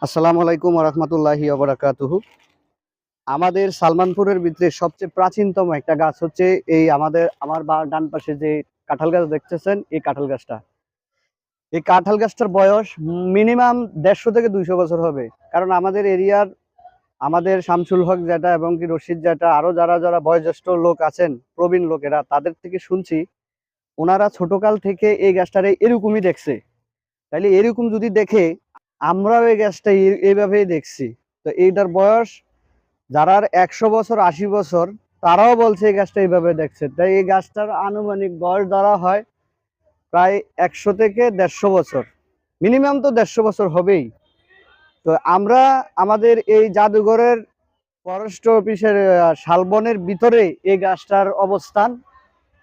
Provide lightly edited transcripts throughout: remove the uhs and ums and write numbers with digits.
আসসালামু আলাইকুম রহমতুল্লাহি ওবারাকাতুহু। আমাদের সালমানপুরের ভিতরে সবচেয়ে প্রাচীনতম একটা গাছ হচ্ছে আমার ডান পাশে যে কাঁঠাল গাছ দেখতেছেন, এই কাঁঠাল গাছটা। এই কাঁঠাল গাছটার বয়স মিনিমাম 150 থেকে 200 বছর হবে। কারণ আমাদের এরিয়ার আমাদের শামসুল হক যেটা এবং কি রশিদ যেটা আরো যারা যারা বয়োজ্যেষ্ঠ লোক আছেন, প্রবীণ লোকেরা, তাদের থেকে শুনছি ওনারা ছোটকাল থেকে এই গাছটারে এরকমই দেখছে। তাইলে এরকম যদি দেখে আমরাও এই গাছটা এইভাবেই দেখছি। তো এইটার বয়স যারা 100 বছর 80 বছর তারাও বলছে এই গাছটা এইভাবে দেখছে। তাই এই গাছটার আনুমানিক বয়স ধরা হয় প্রায় 100 থেকে 150 বছর, মিনিমাম তো 150 বছর হবেই। তো আমরা আমাদের এই জাদুঘরের ফরেস্ট অফিসের শালবনের ভিতরে এই গাছটার অবস্থান।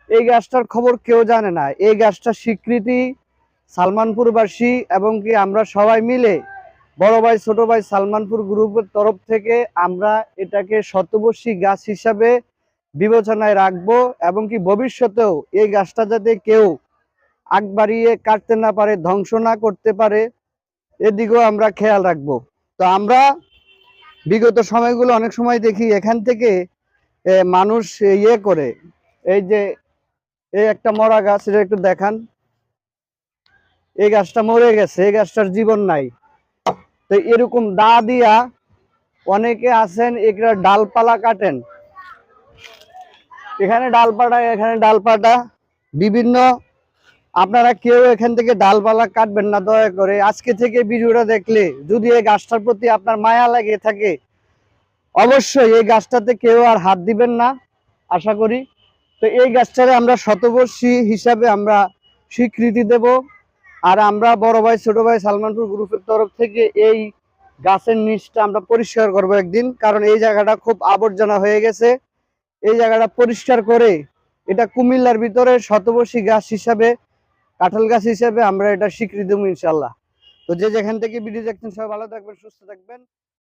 এই গাছটার খবর কেউ জানে না। এই গাছটার স্বীকৃতি সালমানপুরবাসী এবং কি আমরা সবাই মিলে বড় ভাই ছোট ভাই সালমানপুর গ্রুপের তরফ থেকে আমরা এটাকে শতবর্ষী গাছ হিসাবে বিবেচনায় রাখবো এবং কি ভবিষ্যতেও এই গাছটা যাতে কেউ আগ বাড়িয়ে কাটতে না পারে, ধ্বংস না করতে পারে, এদিকেও আমরা খেয়াল রাখবো। তো আমরা বিগত সময়গুলো অনেক সময় দেখি এখান থেকে মানুষ ইয়ে করে, এই যে এই একটা মরা গাছ, এটা একটু দেখান। এই গাছটা মরে গেছে, এই গাছটার জীবন নাই। তো এরকম দা দিয়া অনেকে আছেন এগুলা ডালপালা কাটেন, এখানে ডালপাটা বিভিন্ন। আপনারা কেউ এখান থেকে ডালপালা কাটবেন না দয়া করে। আজকে থেকে ভিডিওটা দেখলে যদি এই গাছটার প্রতি আপনার মায়া লাগে থাকে, অবশ্যই এই গাছটাতে কেউ আর হাত দিবেন না, আশা করি। তো এই গাছটারে আমরা শতবর্ষী হিসাবে আমরা স্বীকৃতি দেব। আর আমরা বড় ভাই ছোট ভাই সালমানপুর গ্রুপের তরফ থেকে এই গাছের নিচটা আমরা পরিষ্কার করব একদিন, কারণ এই জায়গাটা খুব আবর্জনা হয়ে গেছে। এই জায়গাটা পরিষ্কার করে এটা কুমিল্লার ভিতরে শতবর্ষী গাছ হিসাবে, কাঁঠাল গাছ হিসাবে আমরা এটা স্বীকৃতি দেবো ইনশাল্লাহ। তো যে যেখান থেকে ভিডিও দেখছেন সবাই ভালো থাকবেন, সুস্থ থাকবেন।